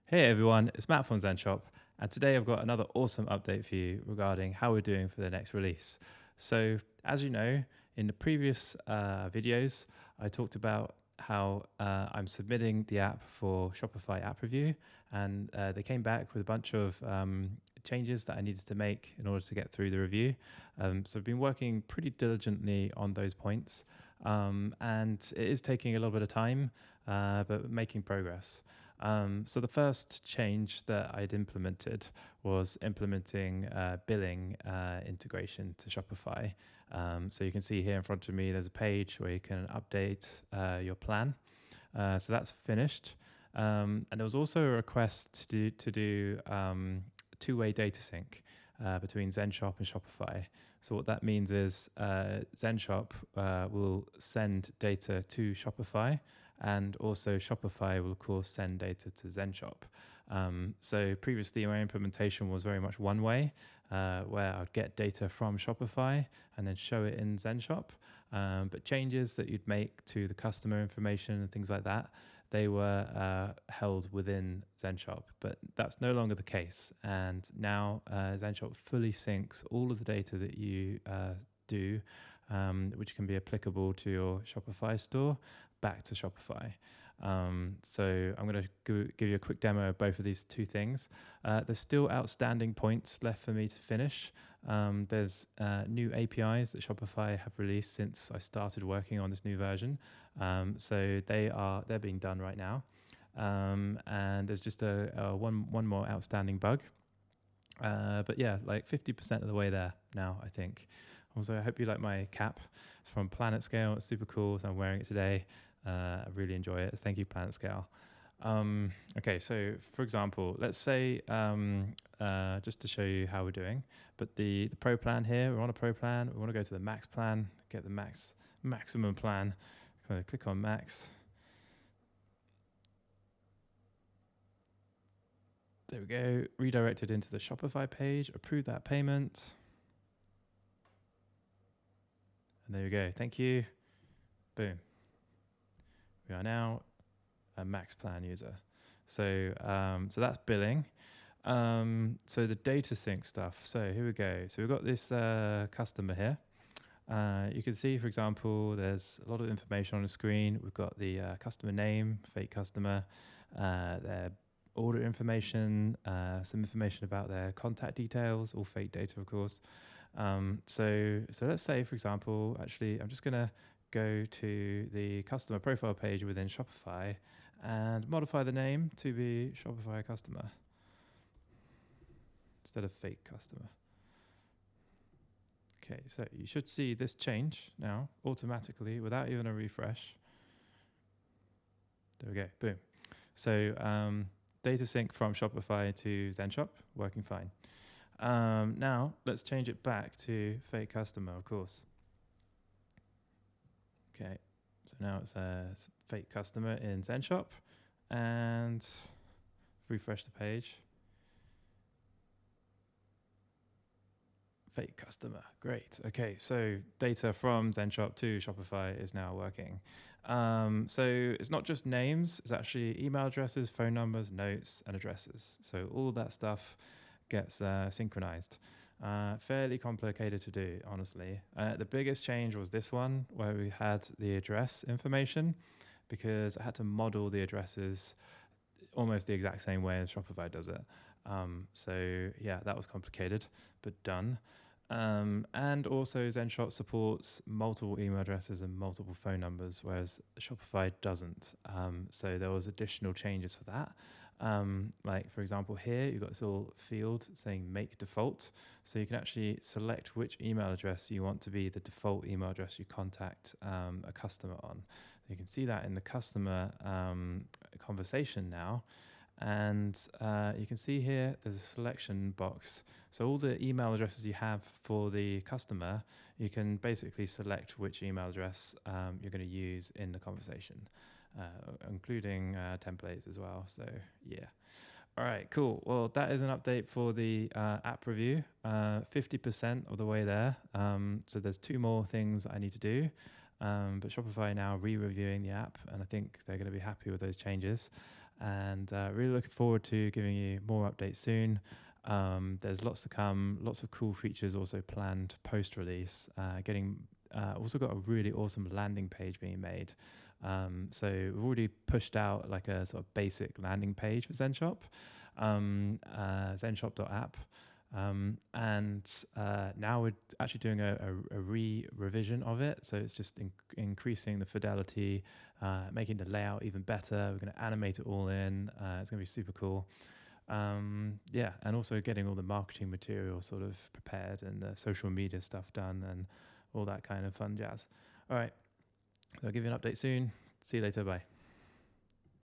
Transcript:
Hey everyone, it's Matt from ZenShop, and today I've got another awesome update for you regarding how we're doing for the next release. So, as you know, in the previous videos, I talked about how I'm submitting the app for Shopify App Review, and they came back with a bunch of changes that I needed to make in order to get through the review. So, I've been working pretty diligently on those points, and it is taking a little bit of time, but making progress. So the first change that I'd implemented was implementing billing integration to Shopify. So you can see here in front of me, there's a page where you can update your plan. So that's finished. And there was also a request to do two-way data sync between ZenShop and Shopify. So what that means is ZenShop will send data to Shopify, and also Shopify will, of course, send data to ZenShop. So previously, my implementation was very much one way, where I'd get data from Shopify and then show it in ZenShop. But changes that you'd make to the customer information and things like that, they were held within ZenShop, but that's no longer the case. And now ZenShop fully syncs all of the data that you do, which can be applicable to your Shopify store, back to Shopify. So I'm going to give you a quick demo of both of these two things. There's still outstanding points left for me to finish. There's new APIs that Shopify have released since I started working on this new version. So they're being done right now. And there's just one more outstanding bug. But yeah, like 50% of the way there now, I think. Also, I hope you like my cap from Planet Scale. It's super cool. So I'm wearing it today. I really enjoy it. Thank you, Planet Scale. Okay, so for example, let's say, just to show you how we're doing, but the pro plan here, we're on a pro plan. We want to go to the max plan, get the maximum plan. Click on max. There we go. Redirected into the Shopify page. Approve that payment. And there we go. Thank you. Boom. We are now a max plan user. So that's billing. So the data sync stuff. So here we go. So we've got this customer here. You can see, for example, there's a lot of information on the screen. We've got the customer name, fake customer, their order information, some information about their contact details, all fake data, of course. So let's say, for example, actually, I'm just going to go to the customer profile page within Shopify and modify the name to be Shopify customer instead of fake customer. Okay, so you should see this change now automatically without even a refresh. There we go, boom. So data sync from Shopify to ZenShop, working fine. Now let's change it back to fake customer, of course. Okay, so now it's a fake customer in ZenShop, and refresh the page. Fake customer, great. Okay, so data from ZenShop to Shopify is now working. So it's not just names, it's actually email addresses, phone numbers, notes, and addresses. So all of that stuff gets synchronized. Fairly complicated to do, honestly. The biggest change was this one, where we had the address information, because I had to model the addresses almost the exact same way as Shopify does it. So yeah, that was complicated, but done. And also ZenShop supports multiple email addresses and multiple phone numbers, whereas Shopify doesn't. So there was additional changes for that. Like for example, here you've got this little field saying make default. So you can actually select which email address you want to be the default email address you contact a customer on. So you can see that in the customer conversation now. And you can see here there's a selection box. So all the email addresses you have for the customer, you can basically select which email address you're going to use in the conversation, including templates as well. So yeah. All right, cool. Well, that is an update for the app review, 50% of the way there. So there's two more things I need to do. But Shopify now re-reviewing the app, and I think they're going to be happy with those changes. and really looking forward to giving you more updates soon. There's lots to come, lots of cool features also planned post-release. Getting also got a really awesome landing page being made. So we've already pushed out like a sort of basic landing page for ZenShop, zenshop.app. And now we're actually doing a revision of it. So it's just increasing the fidelity, making the layout even better. We're going to animate it all in. It's going to be super cool. Yeah, and also getting all the marketing material sort of prepared and the social media stuff done and all that kind of fun jazz. All right, I'll give you an update soon. See you later. Bye.